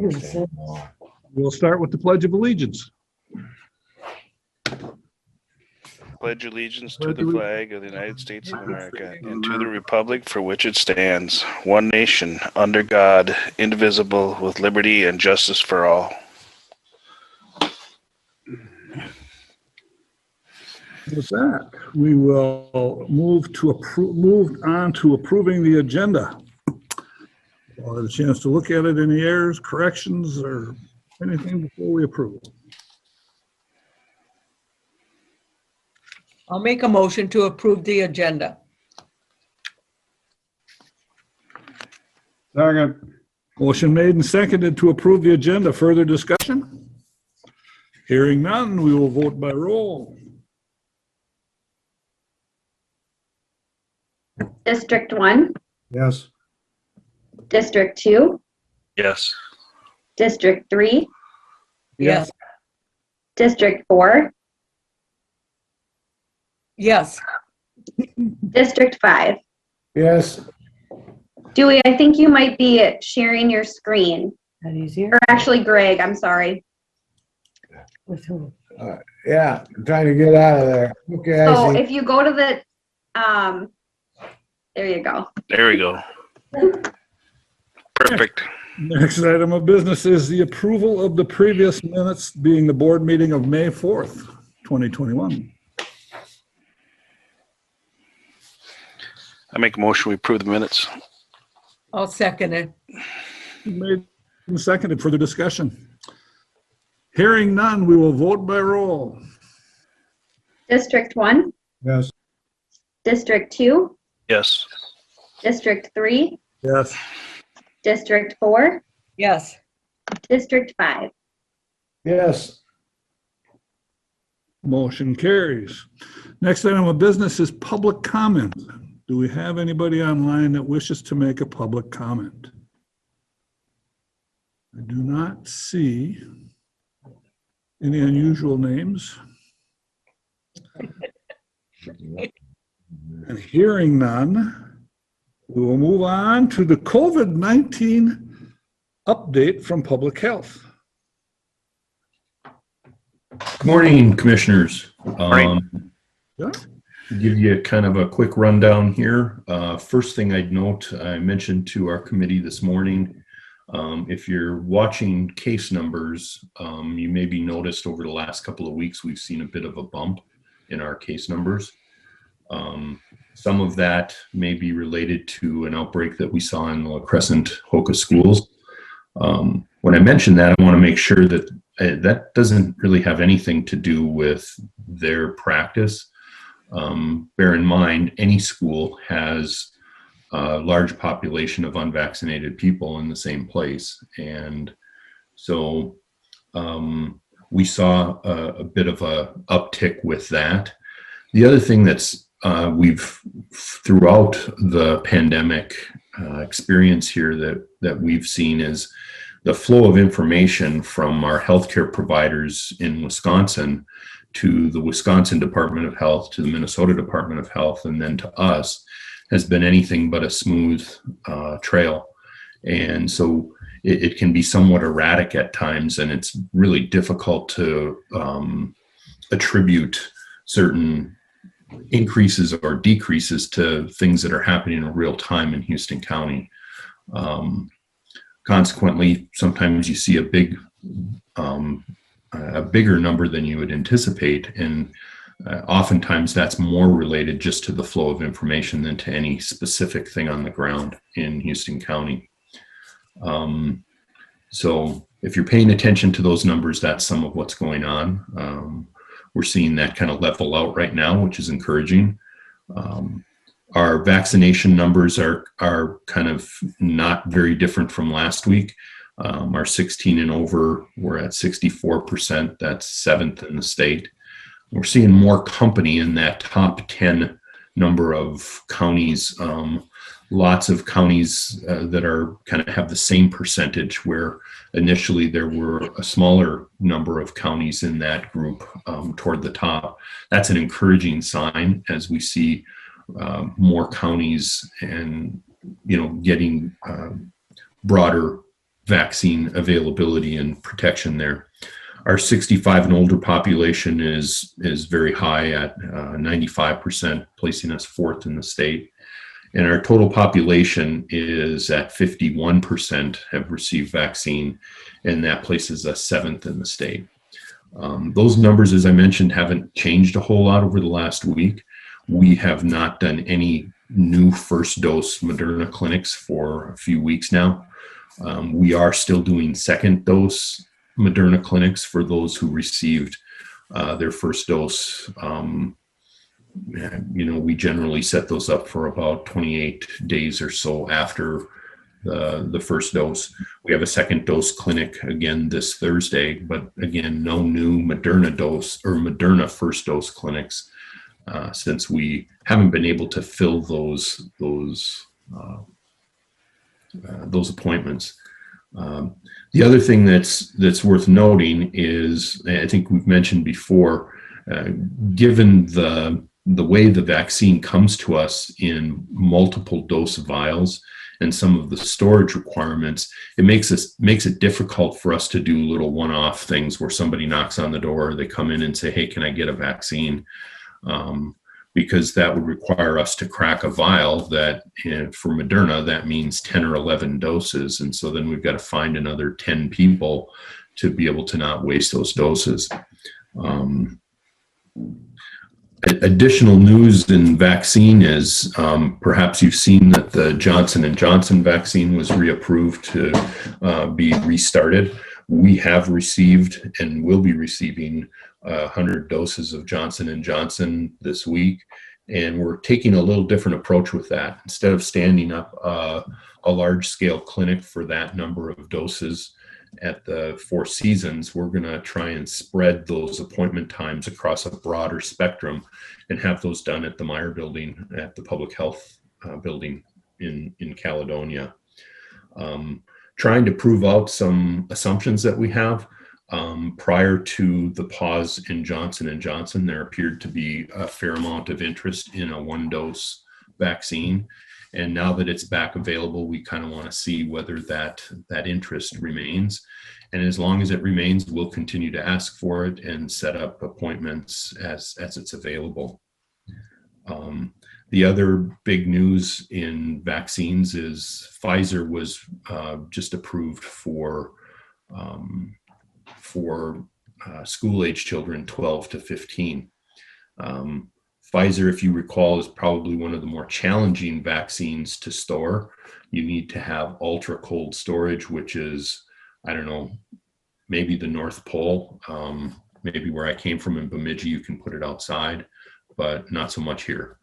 understand. We'll start with the Pledge of Allegiance. Pledge allegiance to the flag of the United States of America and to the republic for which it stands, one nation, under God, indivisible, with liberty and justice for all. With that, we will move on to approving the agenda. I'll have a chance to look at it. Any errors, corrections, or anything before we approve? I'll make a motion to approve the agenda. Second. Motion made and seconded to approve the agenda. Further discussion? Hearing none, we will vote by roll. District 1, Yes. District 2, Yes. District 3, Yes. District 4, Yes. District 5. Yes. Dewey, I think you might be sharing your screen. That easier? Or actually, Greg, I'm sorry. With who? Yeah, I'm trying to get out of there. Okay, I So see. if you go to the, there you go. There we go. Perfect. Next item of business is the approval of the previous minutes, being the board meeting of May 4th, 2021. I make a motion we approve the minutes. I'll second it. Made and seconded. Further discussion? Hearing none, we will vote by roll. District 1, Yes. District 2, Yes. District 3, Yes. District 4, Yes. District 5. Yes. Motion carries. Next item of business is public comment. Do we have anybody online that wishes to make a public comment? I do not see any unusual names. And hearing none, we will move on to the COVID-19 update from Public Health. Good morning, Commissioners. Morning. Yeah. To give you kind of a quick rundown here. First thing I'd note, I mentioned to our committee this morning, if you're watching case numbers, you may be noticed over the last couple of weeks, we've seen a bit of a bump in our case numbers. Some of that may be related to an outbreak that we saw in the La Crescent Hoka schools. When I mention that, I want to make sure that that doesn't really have anything to do with their practice. Bear in mind, any school has a large population of unvaccinated people in the same place. And so we saw a bit of a uptick with that. The other thing that's we've throughout the pandemic experience here that we've seen is the flow of information from our healthcare providers in Wisconsin to the Wisconsin Department of Health, to the Minnesota Department of Health, and then to us has been anything but a smooth trail. And so it can be somewhat erratic at times, and it's really difficult to attribute certain increases or decreases to things that are happening in real time in Houston County. Consequently, sometimes you see a bigger number than you would anticipate, and oftentimes that's more related just to the flow of information than to any specific thing on the ground in Houston County. So if you're paying attention to those numbers, that's some of what's going on. We're seeing that kind of level out right now, which is encouraging. Our vaccination numbers are kind of not very different from last week. Our 16 and over, we're at 64%. That's 7th in the state. We're seeing more company in that top 10 number of counties. Lots of counties that are kind of have the same percentage, where initially there were a smaller number of counties in that group toward the top. That's an encouraging sign as we see more counties and, getting broader vaccine availability and protection there. Our 65 and older population is very high at 95%, placing us fourth in the state. And our total population is at 51% have received vaccine, and that places us seventh in the state. Those numbers, as I mentioned, haven't changed a whole lot over the last week. We have not done any new first dose Moderna clinics for a few weeks now. We are still doing second dose Moderna clinics for those who received their first dose. We generally set those up for about 28 days or so after the first dose. We have a second dose clinic again this Thursday, but again, no new Moderna dose or Moderna first dose clinics since we haven't been able to fill those appointments. The other thing that's worth noting is, I think we've mentioned before, given the way the vaccine comes to us in multiple dose vials and some of the storage requirements, it makes it difficult for us to do little one-off things where somebody knocks on the door, they come in and say, hey, can I get a vaccine? Because that would require us to crack a vial that, for Moderna, that means 10 or 11 doses. And so then we've got to find another 10 people to be able to not waste those doses. Additional news in vaccine is perhaps you've seen that the Johnson & Johnson vaccine was reapproved to be restarted. We have received and will be receiving 100 doses of Johnson & Johnson this week, and we're taking a little different approach with that. Instead of standing up a large-scale clinic for that number of doses at the Four Seasons, we're going to try and spread those appointment times across a broader spectrum and have those done at the Meyer Building, at the Public Health Building in Caledonia. Trying to prove out some assumptions that we have. Prior to the pause in Johnson & Johnson, there appeared to be a fair amount of interest in a one-dose vaccine. And now that it's back available, we kind of want to see whether that interest remains. And as long as it remains, we'll continue to ask for it and set up appointments as it's available. The other big news in vaccines is Pfizer was just approved for school-age children 12 to 15. Pfizer, if you recall, is probably one of the more challenging vaccines to store. You need to have ultra cold storage, which is, I don't know, maybe the North Pole. Maybe where I came from in Bemidji, you can put it outside, but not so much here.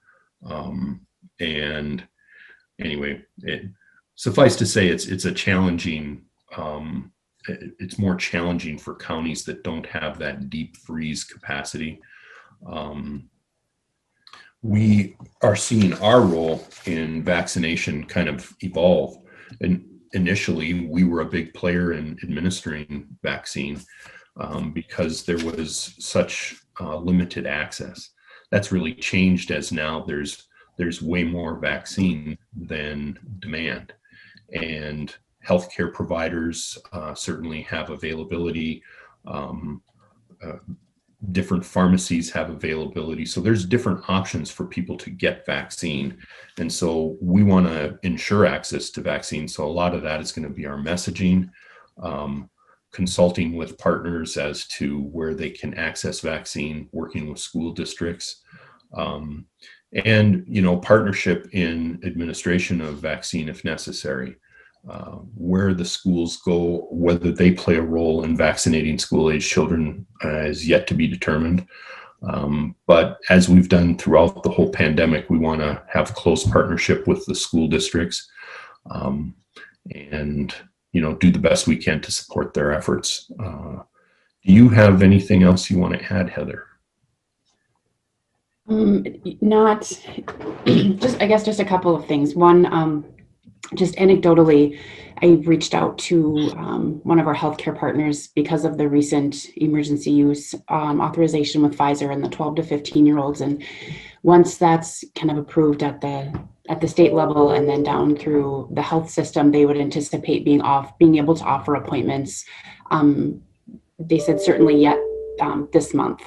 And anyway, suffice to say, it's a challenging. It's more challenging for counties that don't have that deep freeze capacity. We are seeing our role in vaccination kind of evolve. And initially, we were a big player in administering vaccine because there was such limited access. That's really changed as now there's way more vaccine than demand. And healthcare providers certainly have availability. Different pharmacies have availability. So there's different options for people to get vaccine. And so we want to ensure access to vaccine. So a lot of that is going to be our messaging, consulting with partners as to where they can access vaccine, working with school districts, and, partnership in administration of vaccine if necessary. Where the schools go, whether they play a role in vaccinating school-age children is yet to be determined. But as we've done throughout the whole pandemic, we want to have close partnership with the school districts and, do the best we can to support their efforts. Do you have anything else you want to add, Heather? Not just a couple of things. One, just anecdotally, I reached out to one of our healthcare partners because of the recent emergency use authorization with Pfizer and the 12 to 15-year-olds. And once that's kind of approved at the at the state level and then down through the health system, they would anticipate being able to offer appointments. They said certainly yet this month,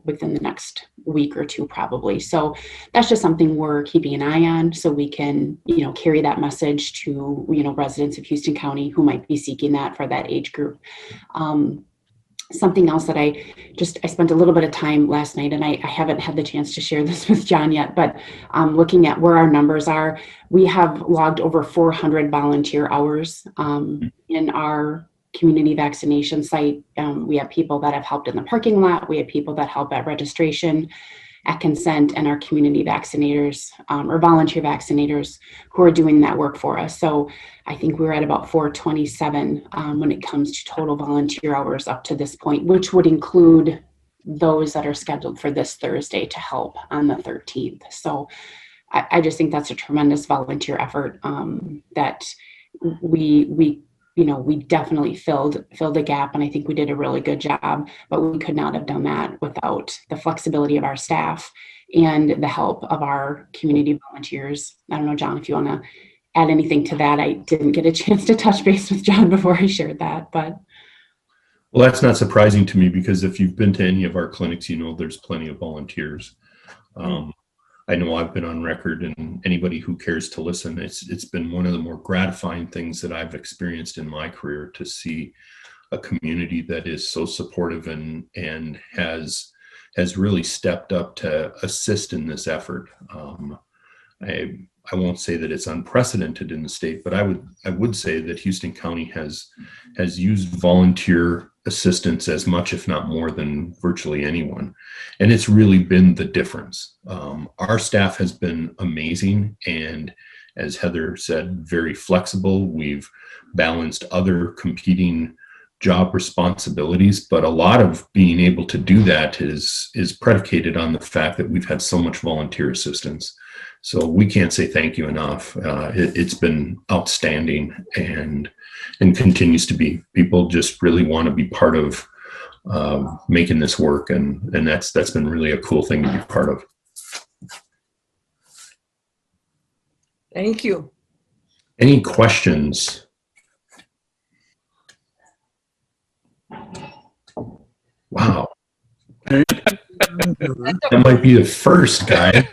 within the next week or two, probably. So that's just something we're keeping an eye on, so we can, carry that message to, residents of Houston County who might be seeking that for that age group. Something else that I spent a little bit of time last night, and I haven't had the chance to share this with John yet, but looking at where our numbers are, we have logged over 400 volunteer hours in our community vaccination site. We have people that have helped in the parking lot. We have people that help at registration, at consent, and our community vaccinators or volunteer vaccinators who are doing that work for us. So I think we're at about 427 when it comes to total volunteer hours up to this point, which would include those that are scheduled for this Thursday to help on the 13th. So I just think that's a tremendous volunteer effort that we definitely filled a gap, and I think we did a really good job, but we could not have done that without the flexibility of our staff and the help of our community volunteers. I don't know, John, if you want to add anything to that. I didn't get a chance to touch base with John before I shared that, but. Well, that's not surprising to me, because if you've been to any of our clinics, there's plenty of volunteers. I know I've been on record, and anybody who cares to listen, it's been one of the more gratifying things that I've experienced in my career, to see a community that is so supportive and has really stepped up to assist in this effort. I won't say that it's unprecedented in the state, but I would say that Houston County has used volunteer assistance as much, if not more, than virtually anyone. And it's really been the difference. Our staff has been amazing, and as Heather said, very flexible. We've balanced other competing job responsibilities, but a lot of being able to do that is predicated on the fact that we've had so much volunteer assistance. So we can't say thank you enough. It's been outstanding, and continues to be. People just really want to be part of making this work, and that's been really a cool thing to be part of. Thank you. Any questions? Wow. That might be the first, guy.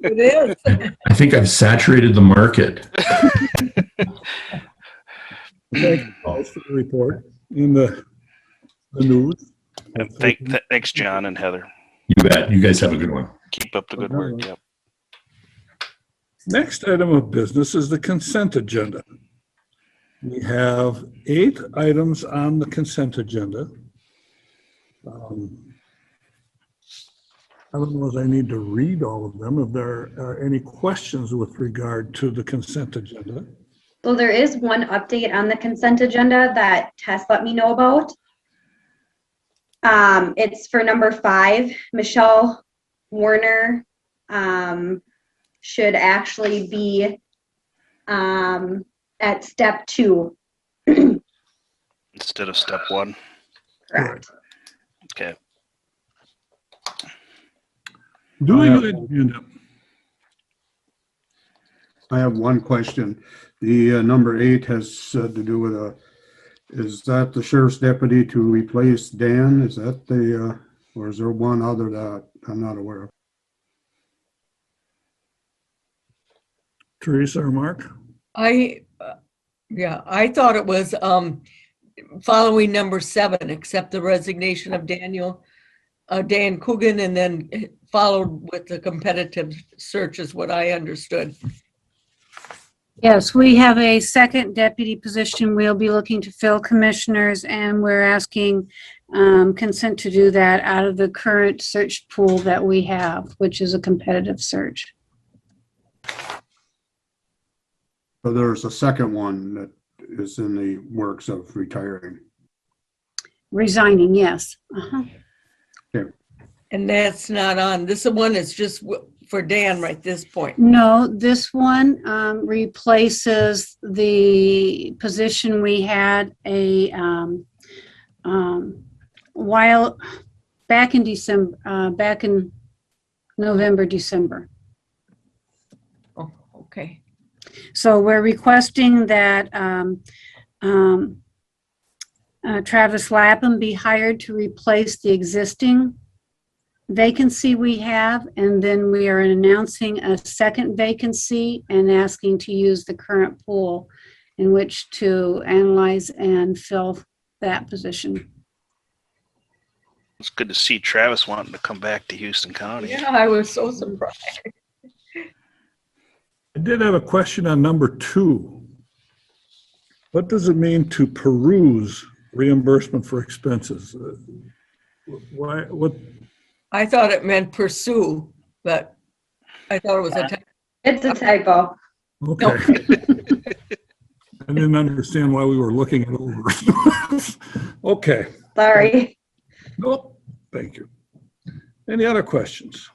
It is. I think I've saturated the market. Thank you, Paul, for the report in the news. And thanks, John and Heather. You bet. You guys have a good one. Keep up the good work. Yep. Next item of business is the consent agenda. We have 8 items on the consent agenda. I don't know if I need to read all of them. If there are any questions with regard to the consent agenda. So there is one update on the consent agenda that Tess let me know about. It's for number 5, Michelle Warner should actually be at step 2. Instead of step 1. Correct. Okay. Doing the agenda. I have one question. The number 8 has to do with is that the sheriff's deputy to replace Dan? Is that the, or is there one other that I'm not aware of? Teresa or Mark? I thought it was following number 7, except the resignation of Dan Coogan, and then followed with the competitive search is what I understood. Yes, we have a second deputy position we'll be looking to fill, commissioners, and we're asking consent to do that out of the current search pool that we have, which is a competitive search. So there's a second one that is in the works of retiring. Resigning, yes. Uh-huh. And that's not on, this one is just for Dan right this point. No, this one replaces the position we had a while back in December, back in November, December. Oh, Okay. So we're requesting that Travis Lapham be hired to replace the existing vacancy we have, and then we are announcing a second vacancy and asking to use the current pool in which to analyze and fill that position. It's good to see Travis wanting to come back to Houston County. Yeah, I was so surprised. I did have a question on number 2. What does it mean to peruse reimbursement for expenses? Why, what, I thought it meant pursue, but I thought it was a. It's a typo. okay. I didn't understand why we were looking it over. Okay, Sorry. nope, thank you. Any other questions?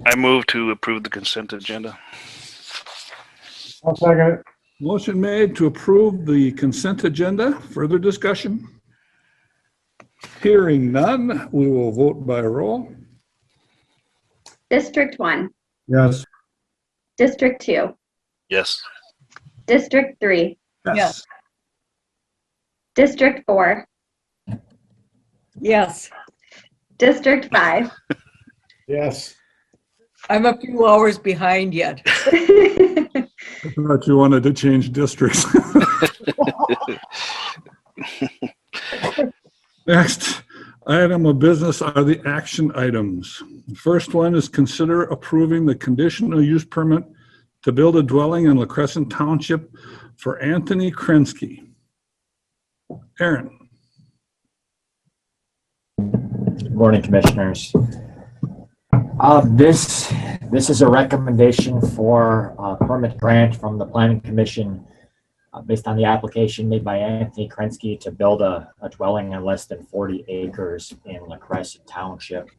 I move to approve the consent agenda. I'll second it. Motion made to approve the consent agenda. Further discussion? Hearing none, we will vote by roll. District 1, Yes, District 2, Yes. District 3, Yes. District 4, Yes, District 5. Yes. I'm a few hours behind yet. I thought you wanted to change districts. Next item of business are the action items. The first one is consider approving the conditional use permit to build a dwelling in La Crescent Township for Anthony Krensky. Aaron. Good morning, Commissioners. This is a recommendation for a permit grant from the Planning Commission based on the application made by Anthony Krensky to build a dwelling on less than 40 acres in La Crescent Township.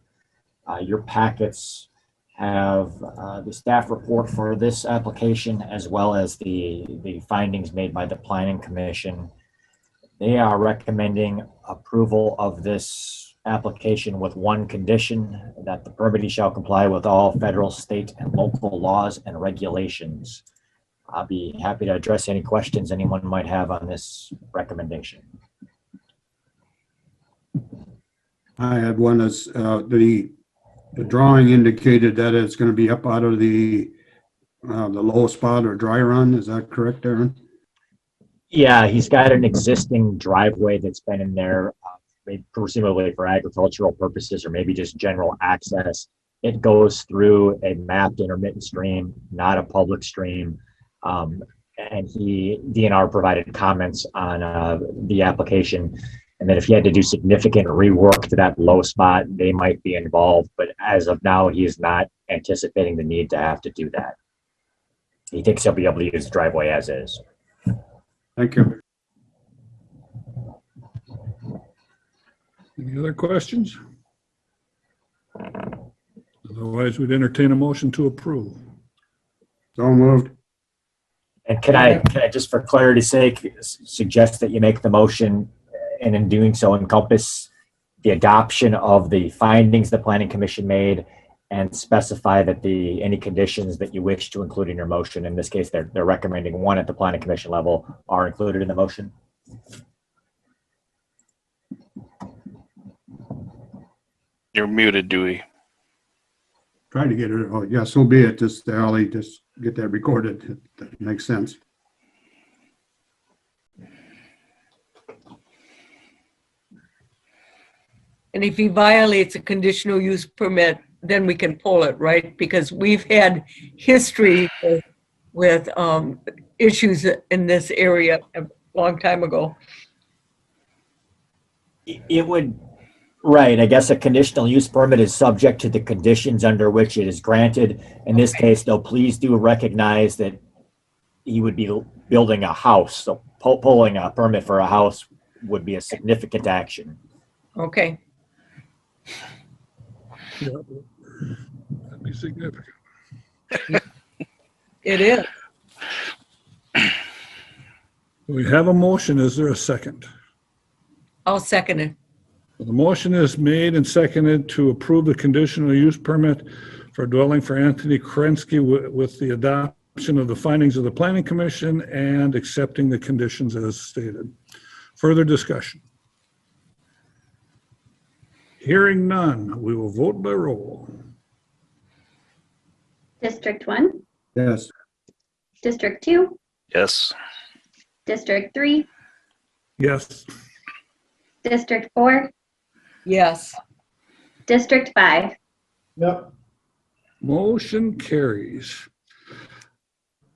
Your packets have the staff report for this application as well as the findings made by the Planning Commission. They are recommending approval of this application with one condition, that the permittee shall comply with all federal, state, and local laws and regulations. I'll be happy to address any questions anyone might have on this recommendation. I had one as, the drawing indicated that it's gonna be up out of the low spot or dry run. Is that correct, Aaron? Yeah, he's got an existing driveway that's been in there, presumably for agricultural purposes or maybe just general access. It goes through a mapped intermittent stream, not a public stream. And DNR provided comments on the application, and that if he had to do significant rework to that low spot, they might be involved. But as of now, he is not anticipating the need to have to do that. He thinks he'll be able to use the driveway as is. Thank you. Any other questions? Otherwise, we'd entertain a motion to approve. So moved. And can I just for clarity's sake suggest that you make the motion and in doing so encompass the adoption of the findings the Planning Commission made and specify that any conditions that you wish to include in your motion, in this case they're recommending one at the Planning Commission level, are included in the motion? You're muted, Dewey. Try to get it, oh, yeah, so be it, just, Ally, just get that recorded. That makes sense. And if he violates a conditional use permit, then we can pull it, right? Because we've had history with issues in this area a long time ago. It would, right, I guess a conditional use permit is subject to the conditions under which it is granted. In this case, though, please do recognize that he would be building a house. So pulling a permit for a house would be a significant action. Okay. Yeah, that'd be significant. It is. We have a motion. Is there a second? I'll second it. The motion is made and seconded to approve the conditional use permit for a dwelling for Anthony Kerensky with the adoption of the findings of the Planning Commission and accepting the conditions as stated. Further discussion? Hearing none, we will vote by roll. District 1, Yes. District 2, Yes. District 3, Yes. District 4, Yes. District 5. Yep. Motion carries.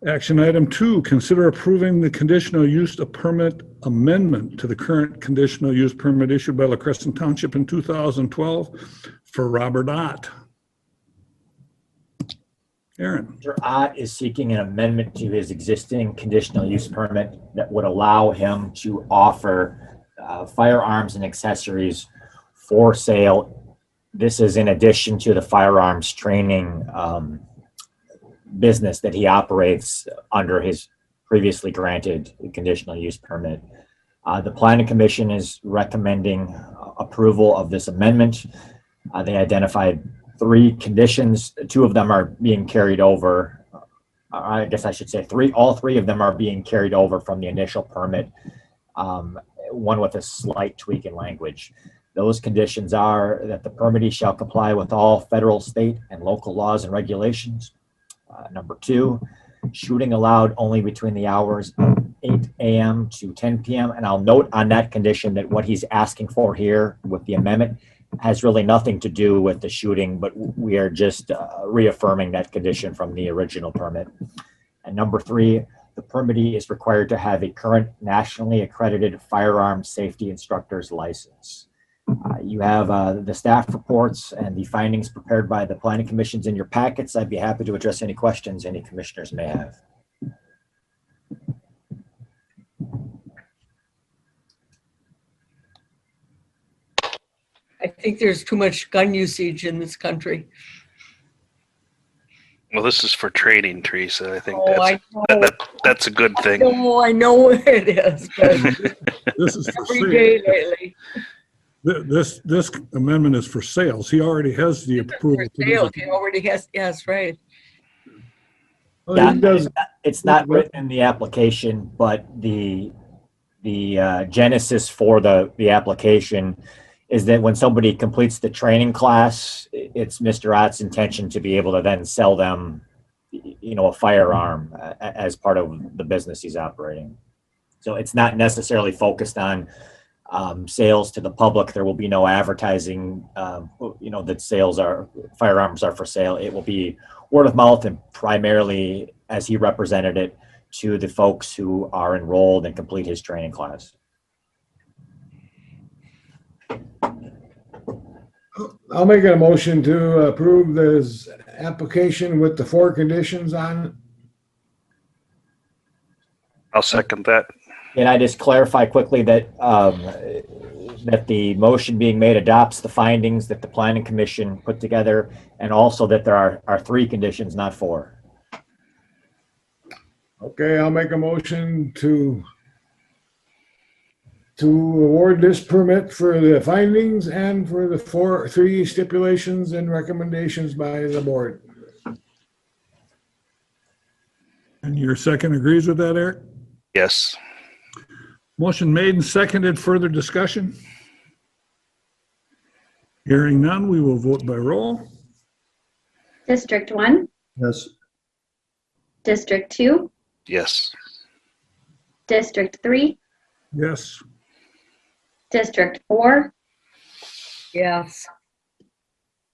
Action item 2, consider approving the conditional use permit amendment to the current conditional use permit issued by La Crescent Township in 2012 for Robert Ott. Aaron. Mr. Ott is seeking an amendment to his existing conditional use permit that would allow him to offer firearms and accessories for sale. This is in addition to the firearms training business that he operates under his previously granted conditional use permit. The Planning Commission is recommending approval of this amendment. They identified 3 conditions. 2 of them are being carried over. I guess I should say all three of them are being carried over from the initial permit, one with a slight tweak in language. Those conditions are that the permittee shall comply with all federal, state, and local laws and regulations. Number 2, shooting allowed only between the hours of 8 a.m. to 10 p.m. And I'll note on that condition that what he's asking for here with the amendment has really nothing to do with the shooting, but we are just reaffirming that condition from the original permit. And number 3, the permittee is required to have a current nationally accredited firearm safety instructor's license. You have the staff reports and the findings prepared by the Planning Commissions in your packets. I'd be happy to address any questions any commissioners may have. I think there's too much gun usage in this country. Well, this is for training, Teresa. I think Oh, I know. that's a good thing. Oh, I know it is, but This is for every sale. day lately. This amendment is for sales. He already has the approval. For sales, he already has, yes, right. Well, Yeah, he does, it's not written in the application, but the genesis for the application is that when somebody completes the training class, it's Mr. Ott's intention to be able to then sell them, a firearm as part of the business he's operating. So it's not necessarily focused on sales to the public. There will be no advertising, that firearms are for sale. It will be word of mouth and primarily, as he represented it, to the folks who are enrolled and complete his training class. I'll make a motion to approve this application with the 4 conditions on it. I'll second that. Can I just clarify quickly that that the motion being made adopts the findings that the Planning Commission put together, and also that there are 3 conditions, not 4. Okay, I'll make a motion to award this permit for the findings and for the 3 stipulations and recommendations by the board. And your second agrees with that, Eric? Yes. Motion made and seconded. Further discussion? Hearing none, we will vote by roll. District 1, Yes. District 2, Yes. District 3, Yes. District 4, Yes.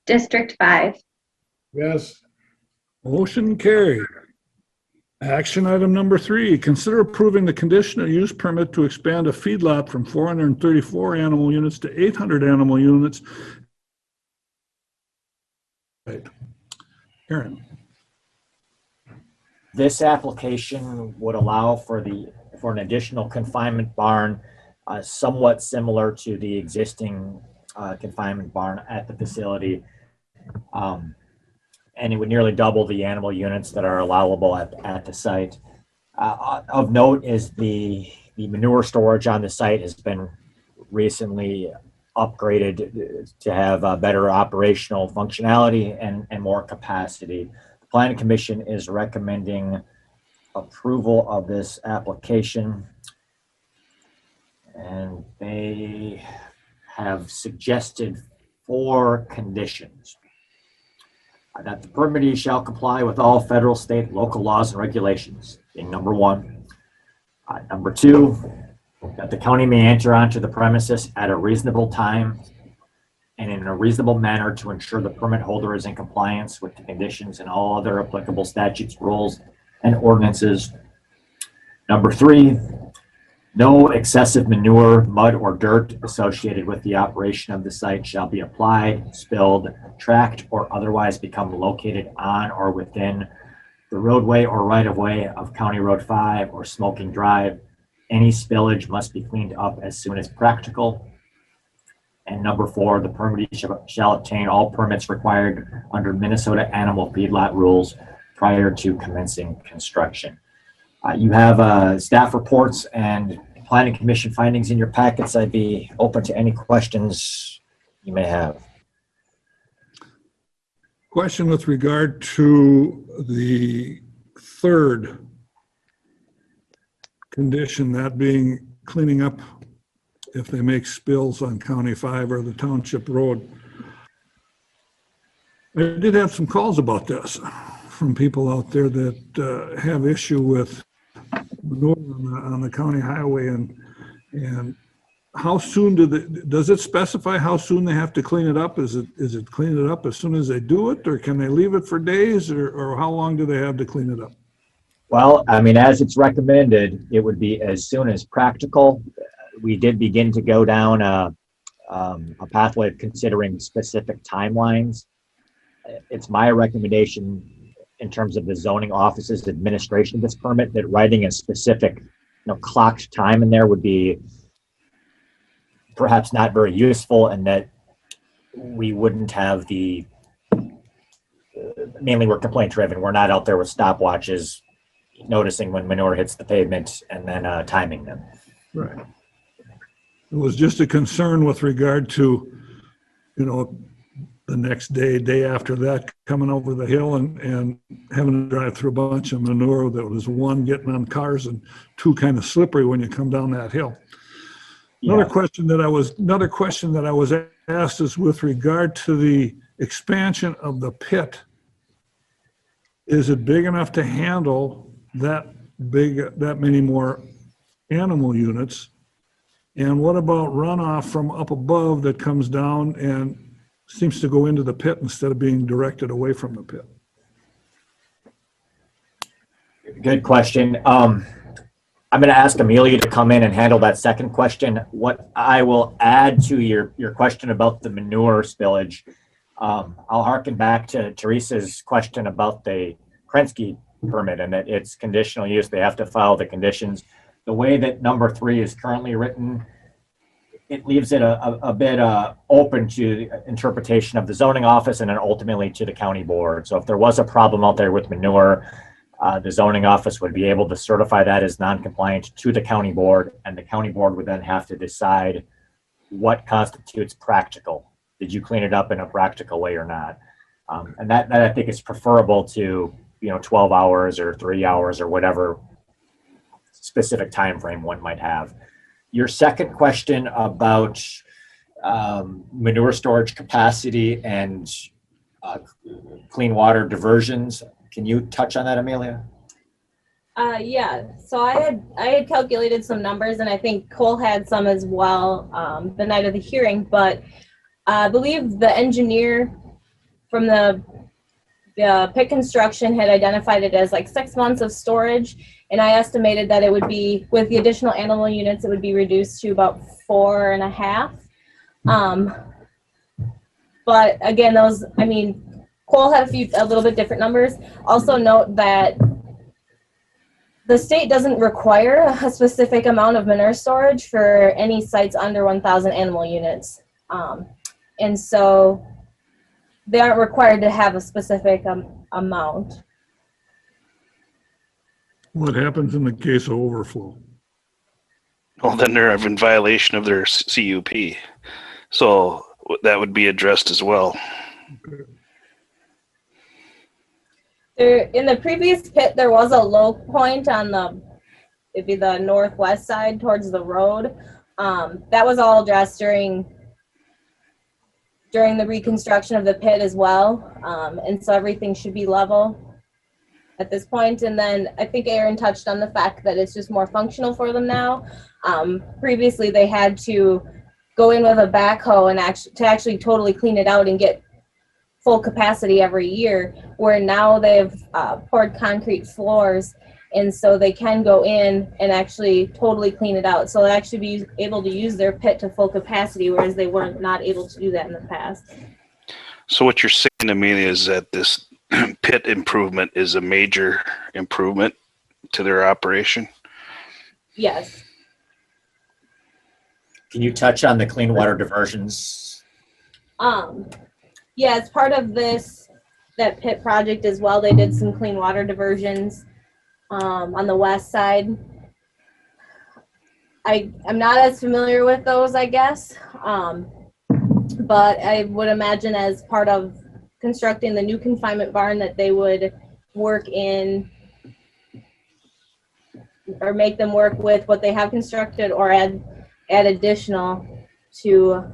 District 5. Yes. Motion carried. Action item number 3, consider approving the conditional use permit to expand a feedlot from 434 animal units to 800 animal units. Right. Aaron. This application would allow for an additional confinement barn, somewhat similar to the existing confinement barn at the facility. And it would nearly double the animal units that are allowable at the site. Of note is the manure storage on the site has been recently upgraded to have better operational functionality and more capacity. The Planning Commission is recommending approval of this application. And they have suggested 4 conditions. That the permittee shall comply with all federal, state, local laws and regulations, being number 1. Number 2, that the county may enter onto the premises at a reasonable time and in a reasonable manner to ensure the permit holder is in compliance with the conditions and all other applicable statutes, rules, and ordinances. Number 3, no excessive manure, mud, or dirt associated with the operation of the site shall be applied, spilled, tracked, or otherwise become located on or within the roadway or right-of-way of County Road 5 or Smoking Drive. Any spillage must be cleaned up as soon as practical. And number 4, the permittee shall obtain all permits required under Minnesota animal feedlot rules prior to commencing construction. You have staff reports and Planning Commission findings in your packets. I'd be open to any questions you may have. Question with regard to the 3rd condition, that being cleaning up if they make spills on County 5 or the Township Road. I did have some calls about this from people out there that have issue with manure on the county highway, and how soon does it specify how soon they have to clean it up? Is it clean it up as soon as they do it, or can they leave it for days, or how long do they have to clean it up? Well, I mean, as it's recommended, it would be as soon as practical. We did begin to go down a pathway of considering specific timelines. It's my recommendation in terms of the zoning office's administration of this permit that writing a specific, clocked time in there would be perhaps not very useful, and that we wouldn't have the, mainly we're complaint driven. We're not out there with stopwatches noticing when manure hits the pavement and then timing them. Right. It was just a concern with regard to, the next day after that, coming over the hill and having to drive through a bunch of manure that was, 1, getting on cars, and 2, kind of slippery when you come down that hill. Another question that I was asked is with regard to the expansion of the pit. Is it big enough to handle that many more animal units? And what about runoff from up above that comes down and seems to go into the pit instead of being directed away from the pit? Good question. I'm going to ask Amelia to come in and handle that second question. What I will add to your question about the manure spillage, I'll harken back to Teresa's question about the Krenski permit and that it's conditional use. They have to follow the conditions. The way that number 3 is currently written, it leaves it a bit open to interpretation of the zoning office and then ultimately to the county board. So if there was a problem out there with manure, the zoning office would be able to certify that as non-compliant to the county board, and the county board would then have to decide what constitutes practical. Did you clean it up in a practical way or not? And that I think is preferable to 12 hours or 3 hours or whatever specific time frame one might have. Your second question about manure storage capacity and clean water diversions, can you touch on that, Amelia? Yeah, so I had calculated some numbers, and I think Cole had some as well the night of the hearing, but I believe the engineer from the pit construction had identified it as like 6 months of storage, and I estimated that it would be, with the additional animal units, it would be reduced to about 4.5. But again, Cole had a little bit different numbers. Also note that the state doesn't require a specific amount of manure storage for any sites under 1,000 animal units. And so they aren't required to have a specific amount. What happens in the case of overflow? Well, then they're in violation of their CUP. So that would be addressed as well. There, in the previous pit, there was a low point on it'd be the northwest side towards the road. That was all addressed during the reconstruction of the pit as well. And so everything should be level at this point. And then I think Aaron touched on the fact that it's just more functional for them now. Previously, they had to go in with a backhoe and actually totally clean it out and get full capacity every year, where now they've poured concrete floors, and so they can go in and actually totally clean it out. So they'll actually be able to use their pit to full capacity, whereas they weren't not able to do that in the past. So what you're saying to me is that this pit improvement is a major improvement to their operation? Yes. Can you touch on the clean water diversions? Yeah, as part of that pit project as well, they did some clean water diversions on the west side. I'm not as familiar with those, I guess, but I would imagine as part of constructing the new confinement barn that they would work in or make them work with what they have constructed or add additional to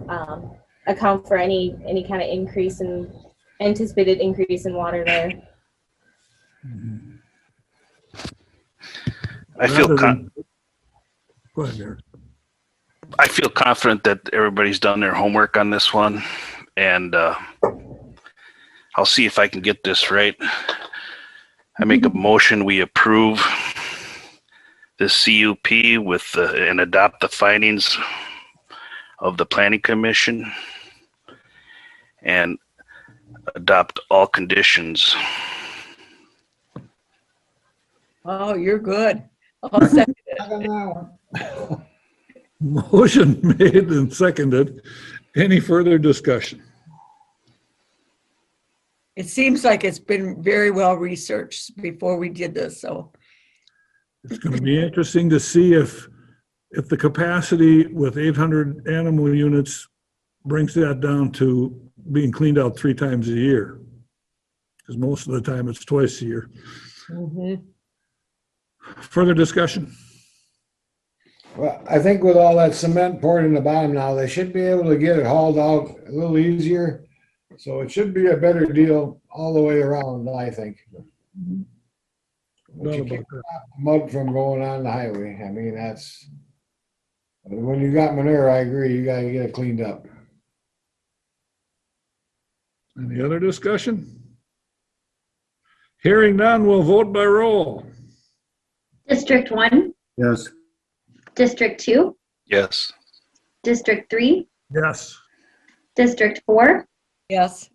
account for any kind of anticipated increase in water there. I feel Go ahead, Eric. I feel confident that everybody's done their homework on this one, and I'll see if I can get this right. I make a motion, we approve this CUP and adopt the findings of the Planning Commission and adopt all conditions. Oh, you're good. I'll second it. Motion made and seconded. Any further discussion? It seems like it's been very well researched before we did this, so. It's going to be interesting to see if the capacity with 800 animal units brings that down to being cleaned out 3 times a year. Because most of the time it's twice a year. Mhm. Further discussion? Well, I think with all that cement poured in the bottom now, they should be able to get it hauled out a little easier. So it should be a better deal all the way around, I think. But you can't stop mud from going on the highway. I mean, when you got manure, I agree, you gotta get it cleaned up. Any other discussion? Hearing none, we'll vote by roll. District 1, Yes. District 2, Yes. District 3, Yes. District 4, Yes.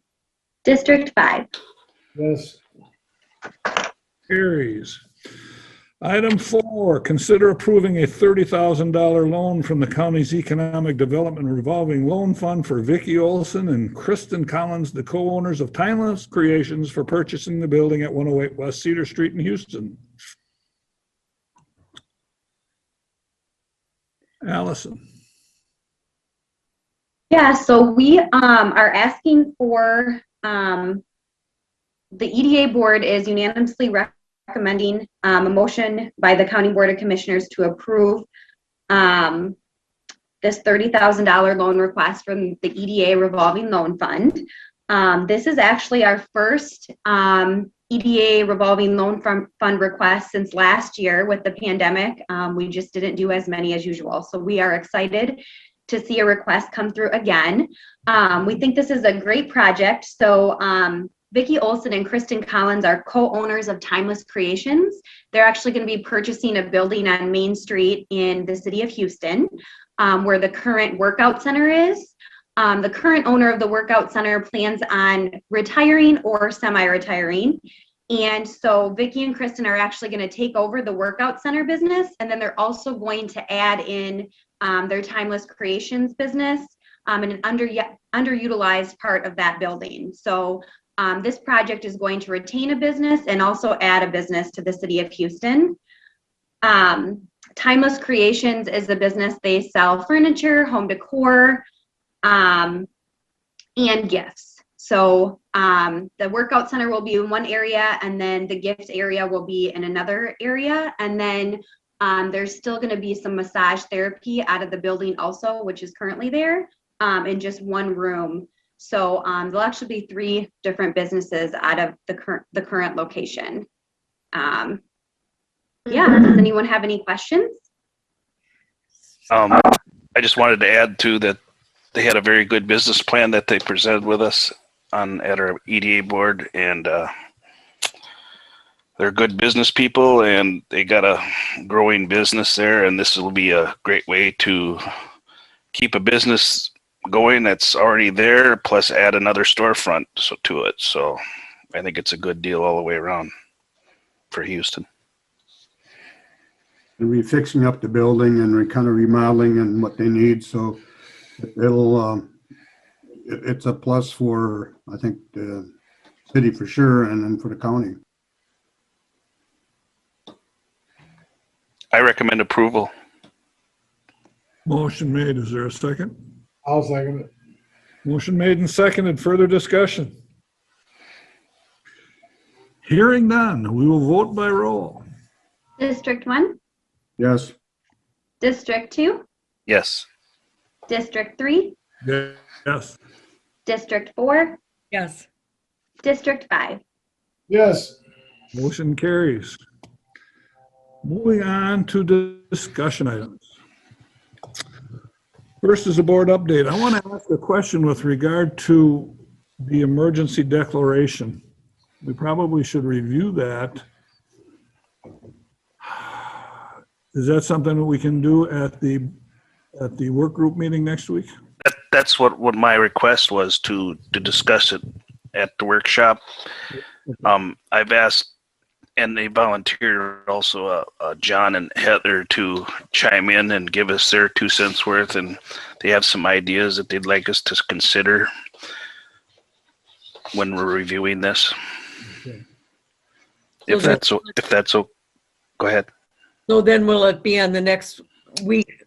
District 5. Yes. Carries. Item 4, consider approving a $30,000 loan from the county's Economic Development Revolving Loan Fund for Vicki Olson and Kristen Collins, the co-owners of Timeless Creations, for purchasing the building at 108 West Cedar Street in Houston. Allison. Yeah, so we are asking for, the EDA board is unanimously recommending a motion by the County Board of Commissioners to approve this $30,000 loan request from the EDA revolving loan fund. This is actually our first EDA revolving loan fund request since last year with the pandemic. We just didn't do as many as usual. So we are excited to see a request come through again. We think this is a great project. So Vicki Olson and Kristen Collins are co-owners of Timeless Creations. They're actually going to be purchasing a building on Main Street in the city of Houston, where the current workout center is. The current owner of the workout center plans on retiring or semi-retiring. And so Vicki and Kristen are actually going to take over the workout center business. And then they're also going to add in their Timeless Creations business and an underutilized part of that building. So this project is going to retain a business and also add a business to the city of Houston. Timeless Creations is a business. They sell furniture, home decor, and gifts. So the workout center will be in one area, and then the gift area will be in another area. And then there's still going to be some massage therapy out of the building also, which is currently there, in just one room. So there'll actually be 3 different businesses out of the current location. Yeah, does anyone have any questions? I just wanted to add too that they had a very good business plan that they presented with us at our EDA board, and they're good business people, and they got a growing business there, and this will be a great way to keep a business going that's already there, plus add another storefront to it. So I think it's a good deal all the way around for Houston. And we're fixing up the building and we're kind of remodeling and what they need, so it's a plus for, I think, the city for sure, and then for the county. I recommend approval. Motion made. Is there a second? I'll second it. Motion made and seconded. Further discussion? Hearing none, we will vote by roll. District 1, Yes, District 2, Yes. District 3, Yes. District 4, Yes. District 5. Yes, Motion carries. Moving on to discussion items. First is a board update. I want to ask a question with regard to the emergency declaration. We probably should review that. Is that something that we can do at the work group meeting next week? That's what my request was, to discuss it at the workshop. I've asked, and they volunteered also, John and Heather to chime in and give us their 2 cents worth, and they have some ideas that they'd like us to consider when we're reviewing this. Okay. If that's go ahead. So then will it be on the next week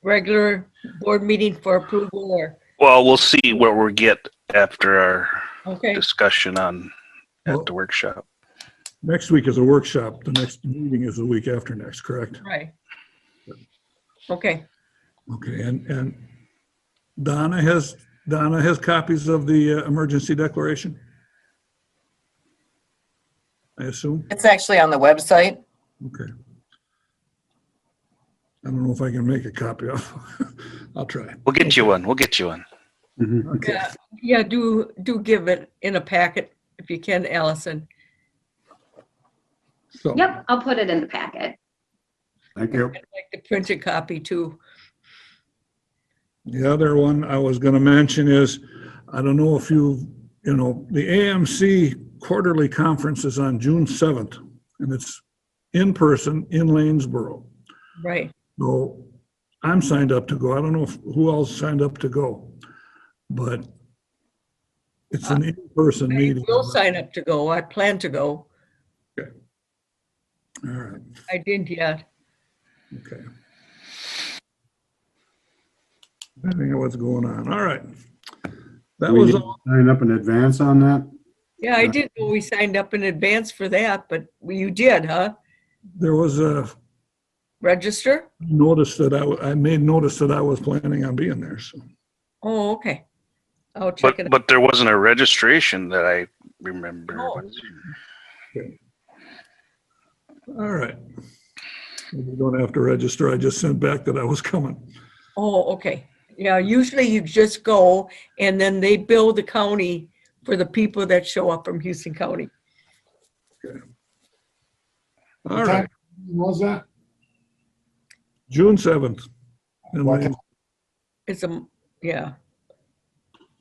regular board meeting for approval, or? Well, we'll see where we get after our Okay. discussion at the workshop. Next week is a workshop. The next meeting is the week after next, correct? Right. Okay. Okay, and Donna has copies of the emergency declaration? I assume? It's actually on the website. Okay. I don't know if I can make a copy of. I'll try. We'll get you one. We'll get you one. mhm. Okay. Yeah, do give it in a packet if you can, Allison. So, Yep, I'll put it in the packet. Thank you. I'd like the printed copy too. the other one I was going to mention is, I don't know if the AMC quarterly conference is on June 7th, and it's in person in Lanesboro. Right. So I'm signed up to go. I don't know who else signed up to go, but it's an in-person I meeting. will sign up to go. I plan to go. All right, I didn't yet. okay. Depending on what's going on. All right. That We was need to all. sign up in advance on that? Yeah, I didn't know we signed up in advance for that, but you did, huh? There was a Register? notice that I made notice that I was planning on being there, so. Oh, okay. I'll check it out. But there wasn't a registration that I remember. No. All right. You don't have to register. I just sent back that I was coming. Oh, okay. Yeah, usually you just go and then they bill the county for the people that show up from Houston County. All right, what was that? June 7th. And What then time? It's yeah.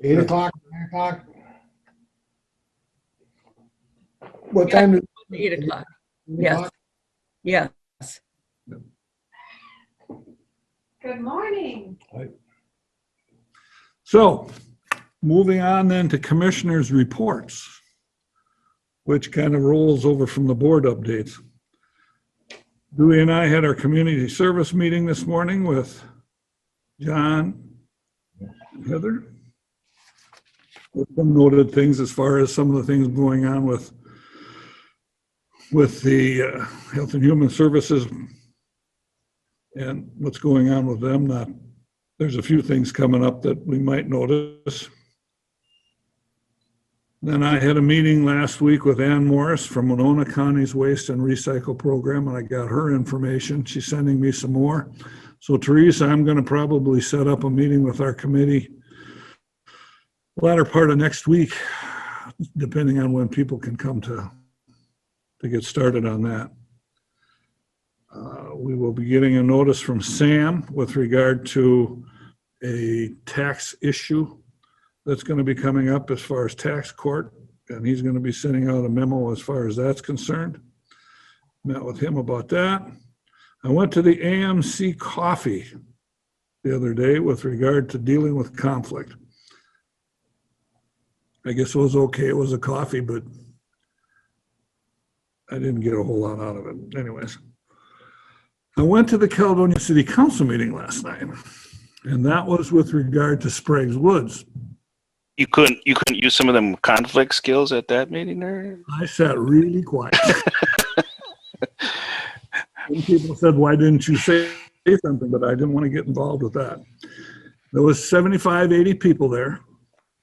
8 o'clock, 9 o'clock? What time? 8 o'clock. 8 Yes. o'clock? Yes. Good morning. So, moving on then to commissioners' reports, which kind of rolls over from the board updates. Dewey and I had our community service meeting this morning with John, Heather? Some noted things as far as some of the things going on with the Health and Human Services and what's going on with them. There's a few things coming up that we might notice. Then I had a meeting last week with Ann Morris from Winona County's Waste and Recycle Program, and I got her information. She's sending me some more. So Teresa, I'm going to probably set up a meeting with our committee latter part of next week, depending on when people can come to get started on that. We will be getting a notice from Sam with regard to a tax issue that's going to be coming up as far as tax court, and he's going to be sending out a memo as far as that's concerned. Met with him about that. I went to the AMC coffee the other day with regard to dealing with conflict. I guess it was okay. It was a coffee, but I didn't get a whole lot out of it. Anyways, I went to the Caledonia City Council meeting last night, and that was with regard to Sprague's Woods. You couldn't use some of them conflict skills at that meeting, or? I sat really quiet. And people said, why didn't you say something? But I didn't want to get involved with that. There was 75, 80 people there.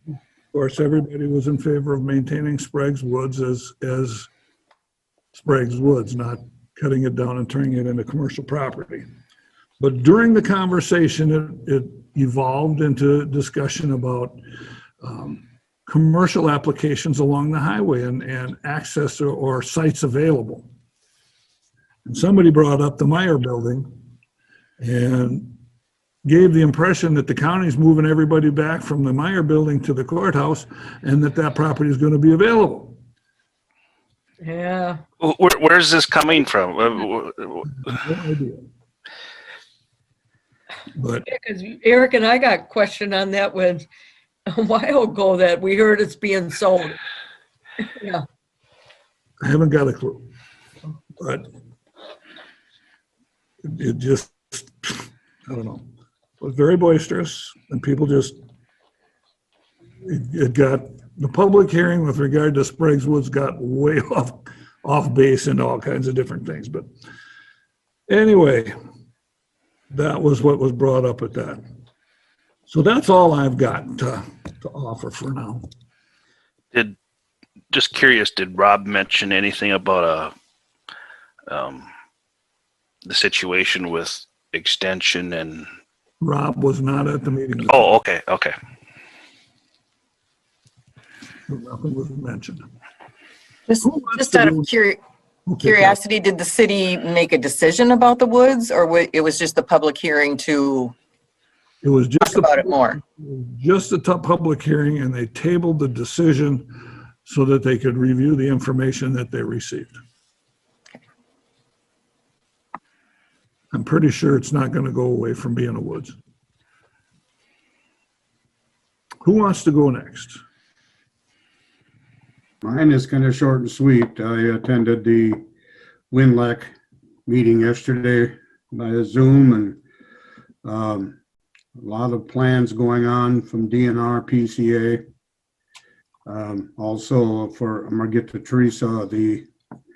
Of course, everybody was in favor of maintaining Sprague's Woods as Sprague's Woods, not cutting it down and turning it into commercial property. But during the conversation, it evolved into discussion about commercial applications along the highway and access or sites available. And somebody brought up the Meyer building and gave the impression that the county's moving everybody back from the Meyer building to the courthouse and that property is going to be available. Yeah. Where's this coming from? No idea. But Because Eric and I got questioned on that when a while ago that we heard it's being sold. Yeah. I haven't got a clue. But it just, I don't know. It was very boisterous, and people just, it got, the public hearing with regard to Sprague's Woods got way off base into all kinds of different things. But anyway, that was what was brought up at that. So that's all I've got to offer for now. Just curious, did Rob mention anything about the situation with extension and? Rob was not at the meeting. Oh, okay. Nothing was mentioned. Just out of curiosity, did the city make a decision about the woods, or it was just the public hearing to It was just talk about it more? Just a public hearing, and they tabled the decision so that they could review the information that they received. I'm pretty sure it's not going to go away from being a woods. Who wants to go next? Mine is kind of short and sweet. I attended the WinLAC meeting yesterday by Zoom, and a lot of plans going on from DNR, PCA. Also, I'm going to get to Teresa the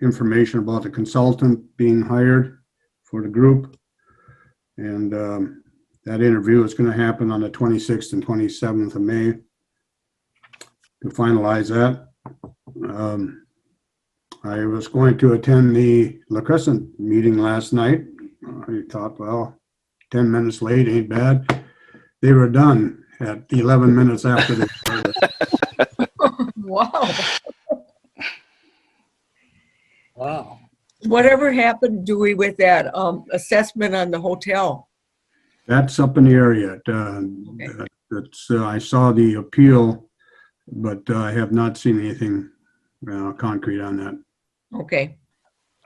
information about the consultant being hired for the group. And that interview is going to happen on the 26th and 27th of May to finalize that. I was going to attend the La Crescent meeting last night. I thought, well, 10 minutes late ain't bad. They were done at 11 minutes after they started. Wow. Wow. Whatever happened, Dewey, with that assessment on the hotel? That's up in the area. I saw the appeal, but I have not seen anything concrete on that. Okay.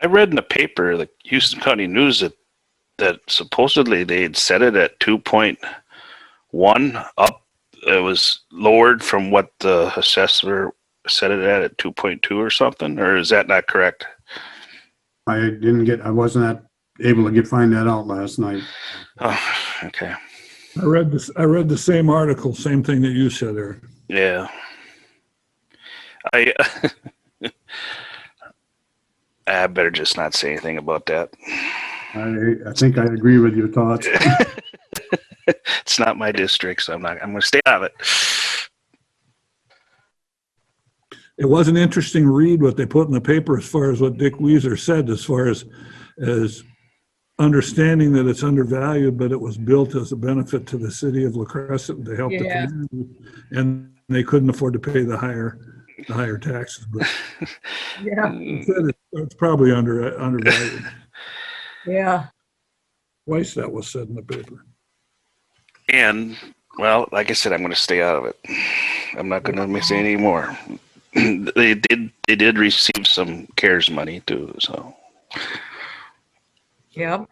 I read in the paper, the Houston County News, that supposedly they had set it at 2.1 up. It was lowered from what the assessor set it at 2.2 or something, or is that not correct? I wasn't able to find that out last night. Oh, okay. I read the same article, same thing that you said, Eric. Yeah. I I better just not say anything about that. I think I agree with your thoughts. It's not my district, so I'm going to stay out of it. It was an interesting read what they put in the paper as far as what Dick Weezer said, as far as understanding that it's undervalued, but it was built as a benefit to the city of La Crescent to help the Yeah. community, and they couldn't afford to pay the higher taxes. But Yeah, it said it's probably undervalued. yeah. Twice that was said in the paper. And, well, like I said, I'm going to stay out of it. I'm not going to miss any more. They did receive some CARES money too, so. Yep.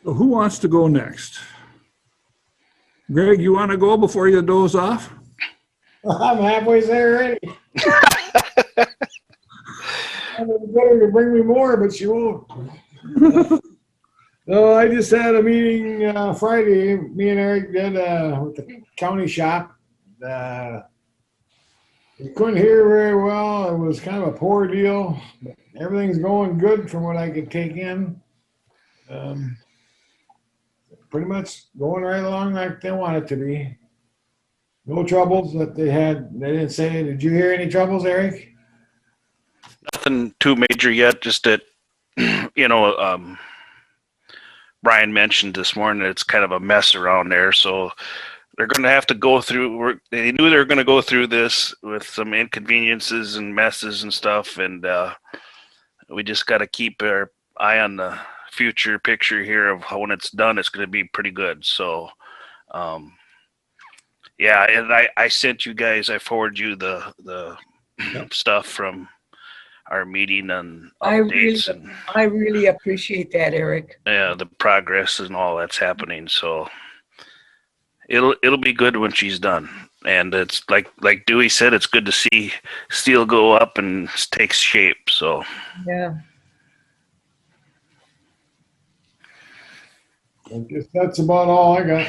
So who wants to go next? Greg, you want to go before you doze off? I'm halfway there already. I'm gonna get her to bring me more, but she won't. So I just had a meeting Friday. Me and Eric did with the county shop. You couldn't hear very well. It was kind of a poor deal. But everything's going good from what I could take in. Pretty much going right along like they want it to be. No troubles that they had. They didn't say. Did you hear any troubles, Eric? Nothing too major yet, just that, Brian mentioned this morning that it's kind of a mess around there, so they're going to have to go through, they knew they were going to go through this with some inconveniences and messes and stuff, and we just got to keep our eye on the future picture here of how when it's done, it's going to be pretty good. So, yeah, and I sent you guys, I forwarded you the stuff from our meeting and updates I really appreciate that, Eric. and the progress and all that's happening. So it'll be good when she's done. And it's like Dewey said, it's good to see steel go up and take shape. So Yeah. I guess that's about all I got.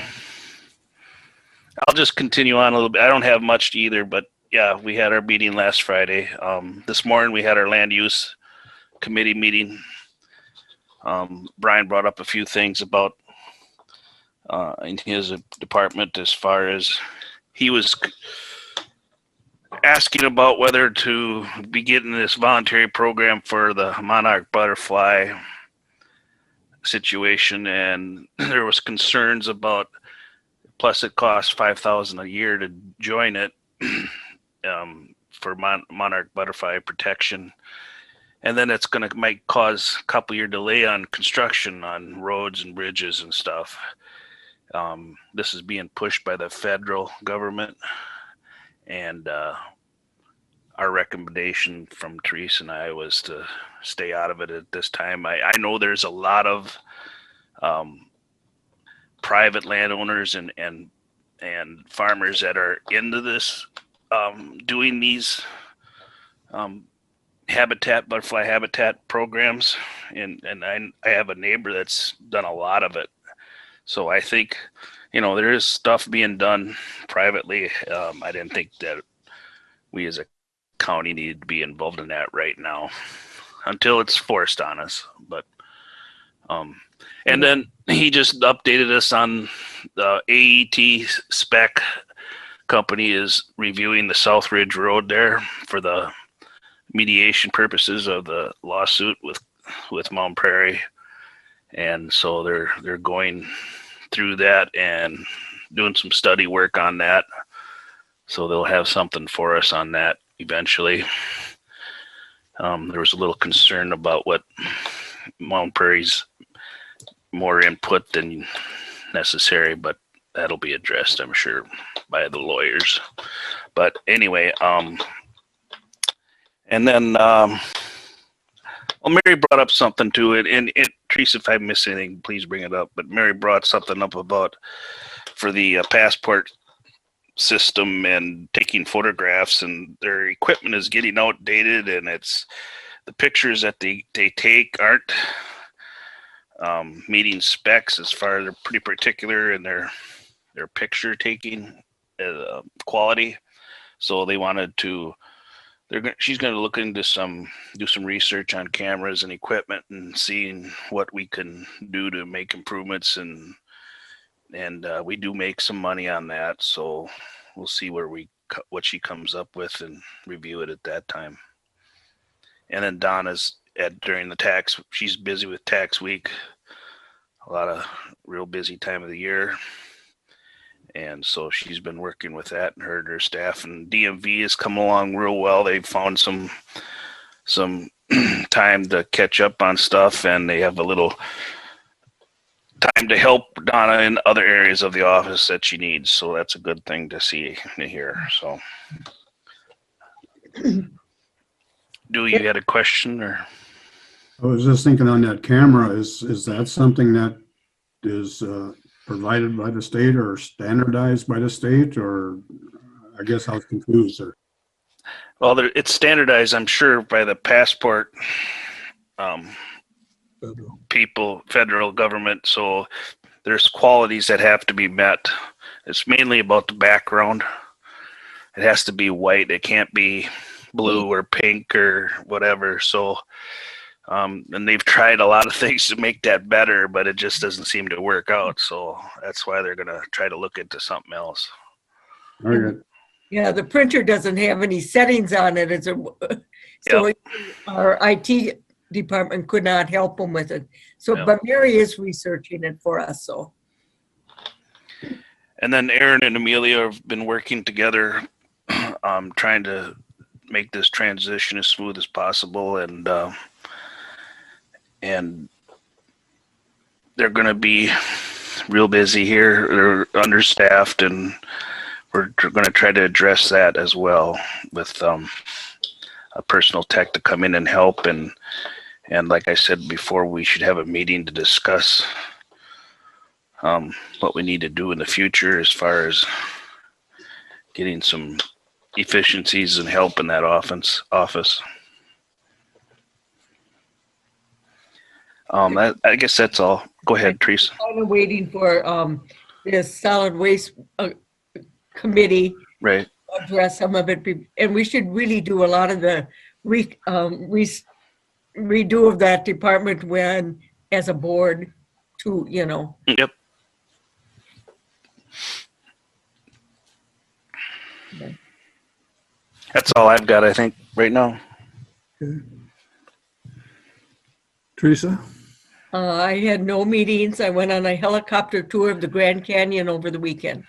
I'll just continue on a little bit. I don't have much either, but yeah, we had our meeting last Friday. This morning we had our land use committee meeting. Brian brought up a few things about in his department as far as he was asking about whether to be getting this voluntary program for the monarch butterfly situation, and there was concerns about, plus it costs $5,000 a year to join it for monarch butterfly protection, and then it's going to might cause a couple year delay on construction on roads and bridges and stuff. This is being pushed by the federal government, and our recommendation from Teresa and I was to stay out of it at this time. I know there's a lot of private landowners and farmers that are into this, doing these butterfly habitat programs, and I have a neighbor that's done a lot of it. So I think, there is stuff being done privately. I didn't think that we as a county needed to be involved in that right now until it's forced on us. But and then he just updated us on the AET spec company is reviewing the South Ridge Road there for the mediation purposes of the lawsuit with Mount Prairie, and so they're going through that and doing some study work on that, so they'll have something for us on that eventually. There was a little concern about what Mount Prairie's more input than necessary, but that'll be addressed, I'm sure, by the lawyers. But anyway, and then, Mary brought up something to it, and Teresa, if I miss anything, please bring it up. But Mary brought something up about for the passport system and taking photographs, and their equipment is getting outdated, and it's the pictures that they take aren't meeting specs as far as they're pretty particular in their picture taking quality. So they wanted to, she's going to look into do some research on cameras and equipment and seeing what we can do to make improvements, and we do make some money on that. So we'll see what she comes up with and review it at that time. And then Donna's during the tax, she's busy with tax week, a lot of real busy time of the year. And so she's been working with that, and her staff, and DMV has come along real well. They've found some time to catch up on stuff, and they have a little time to help Donna in other areas of the office that she needs. So that's a good thing to see and hear. So Dewey, you had a question, or? I was just thinking on that camera, is that something that is provided by the state or standardized by the state, or I guess I was confused there. Well, it's standardized, I'm sure, by the passport federal government. So there's qualities that have to be met. It's mainly about the background. It has to be white. It can't be blue or pink or whatever. So, and they've tried a lot of things to make that better, but it just doesn't seem to work out. So that's why they're going to try to look into something else. Very good. Yeah, the printer doesn't have any settings on it. So our IT department could not help them with it. So, but Mary is researching it for us. So. And then Aaron and Amelia have been working together, trying to make this transition as smooth as possible, and they're going to be real busy here. They're understaffed, and we're going to try to address that as well with a personal tech to come in and help. And like I said before, we should have a meeting to discuss what we need to do in the future as far as getting some efficiencies and help in that office. I guess that's all. Go ahead, Teresa. I'm waiting for this solid waste committee Right. to address some of it, and we should really do a lot of the redo of that department when as a board to, you know. Yep. Okay. That's all I've got, I think, right now. Okay. Teresa? I had no meetings. I went on a helicopter tour of the Grand Canyon over the weekend.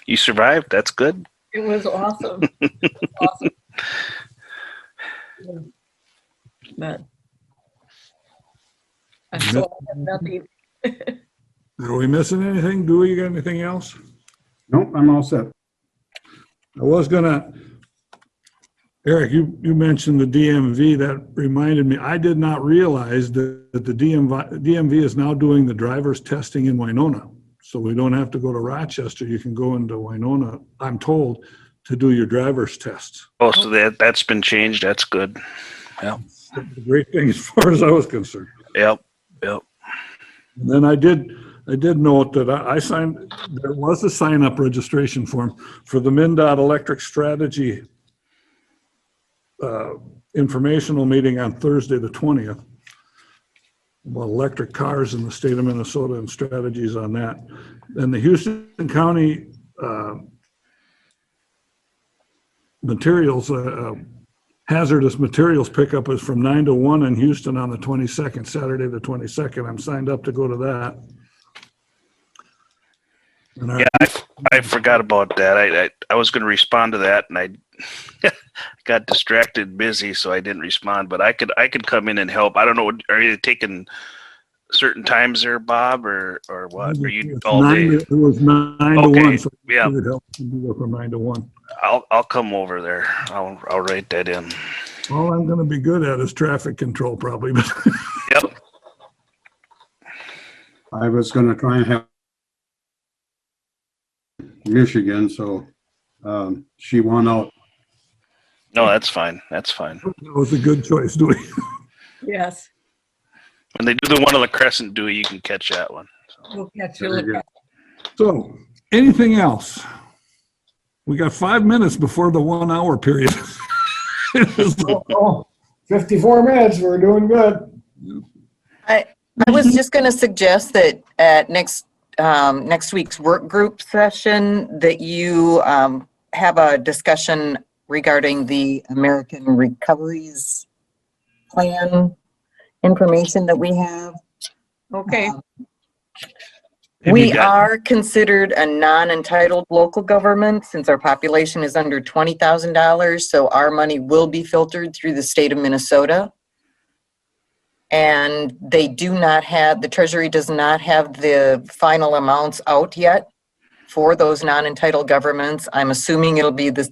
You survived. That's good. It was awesome. Awesome. Yeah. But I saw nothing. Are we missing anything? Do you got anything else? Nope, I'm all set. I was gonna, Eric, you mentioned the DMV. That reminded me, I did not realize that the DMV is now doing the driver's testing in Winona. So we don't have to go to Rochester. You can go into Winona, I'm told, to do your driver's tests. Oh, so that's been changed. That's good. Yep. A great thing as far as I was concerned. Yep. And then I did note that I signed, there was a sign-up registration form for the MnDOT Electric Strategy informational meeting on Thursday, the 20th. About electric cars in the state of Minnesota and strategies on that. And the Houston County materials, hazardous materials pickup is from 9 to 1 in Houston on the 22nd, Saturday the 22nd. I'm signed up to go to that. And Yeah, I forgot about that. I was going to respond to that, and I got distracted and busy, so I didn't respond. But I could come in and help. I don't know. Are you taking certain times there, Bob, or what? Are you all day? It was 9 to Okay, 1. So yeah. I would help you go from 9 to 1. I'll come over there. I'll write that in. All I'm going to be good at is traffic control, probably. Yep. I was gonna try and have Michigan, so she won out. No, that's fine. That's fine. That was a good choice, Dewey. Yes. When they do the one on the Crescent Dewey, you can catch that one. We'll catch Very you. good. So, anything else? We got 5 minutes before the 1 hour period. Oh, 54 minutes, we're doing good. I was just going to suggest that at next week's work group session, that you have a discussion regarding the American Recoveries Plan information that we have. Okay, We are considered a non-entitled local government since our population is under $20,000, so our money will be filtered through the state of Minnesota. And they do not have, the Treasury does not have the final amounts out yet for those non-entitled governments. I'm assuming it'll be the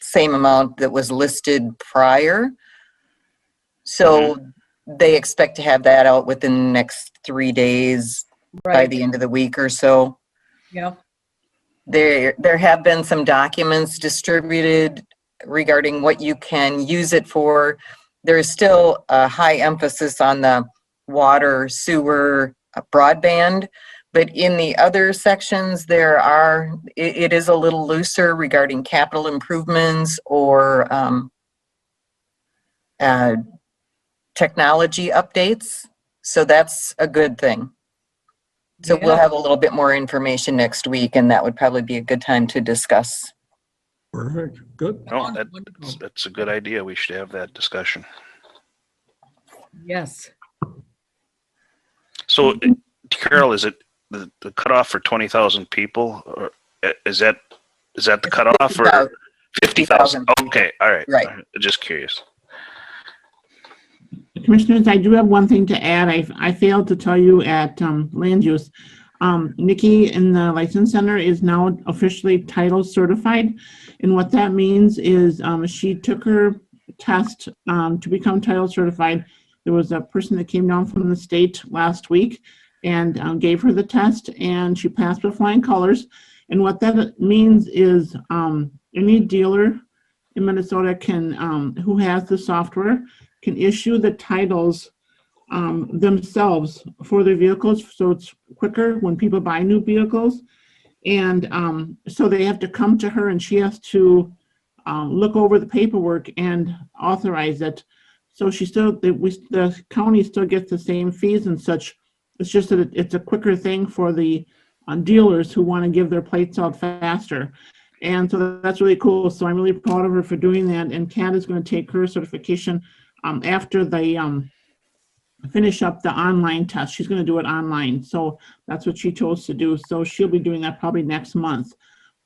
same amount that was listed prior. So they expect to have that out within the next 3 days, by right, the end of the week or so. yeah, There have been some documents distributed regarding what you can use it for. There is still a high emphasis on the water, sewer, broadband, but in the other sections, it is a little looser regarding capital improvements or technology updates. So that's a good thing. So we'll Yeah. have a little bit more information next week, and that would probably be a good time to discuss. Perfect, good. No, that's a good idea. We should have that discussion. yes. So, Carol, is it the cutoff for 20,000 people, or is that the cutoff or 50,000? Okay, all right. Right. Just curious. Commissioners, I do have one thing to add. I failed to tell you at land use. Nikki in the License Center is now officially title certified. And what that means is she took her test to become title certified. There was a person that came down from the state last week and gave her the test, and she passed with flying colors. And what that means is any dealer in Minnesota can, who has the software, can issue the titles themselves for their vehicles, so it's quicker when people buy new vehicles. And so they have to come to her, and she has to look over the paperwork and authorize it. So she still, the county still gets the same fees and such. It's just that it's a quicker thing for the dealers who want to give their plates out faster. And so that's really cool. So I'm really proud of her for doing that. And Kat is going to take her certification after they finish up the online test. She's going to do it online. So that's what she chose to do. So she'll be doing that probably next month.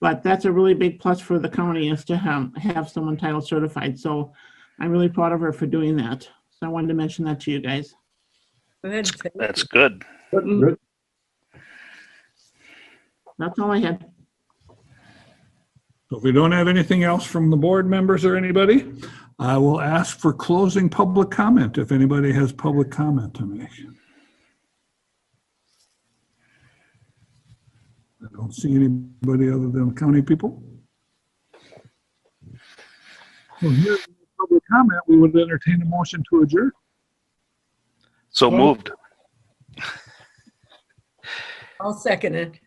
But that's a really big plus for the county, is to have someone title certified. So I'm really proud of her for doing that. So I wanted to mention that to you guys. Good. That's good. Good. That's all I had. So if we don't have anything else from the board members or anybody, I will ask for closing public comment if anybody has public comment to make. I don't see anybody other than county people. Well, here's public comment. We would entertain a motion to adjourn. So moved. I'll second it.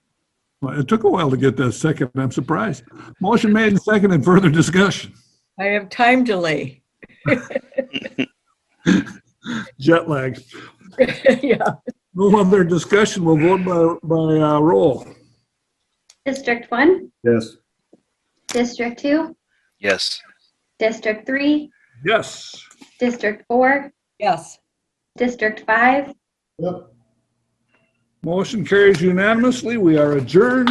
Well, it took a while to get that second. I'm surprised. Motion made and seconded. Further discussion. I have time delay. Jet lag. Yeah. No other discussion. We'll vote by roll. District 1, Yes. District 2, Yes. District 3, Yes. District 4, Yes. District 5. Yep. Motion carries unanimously. We are adjourned.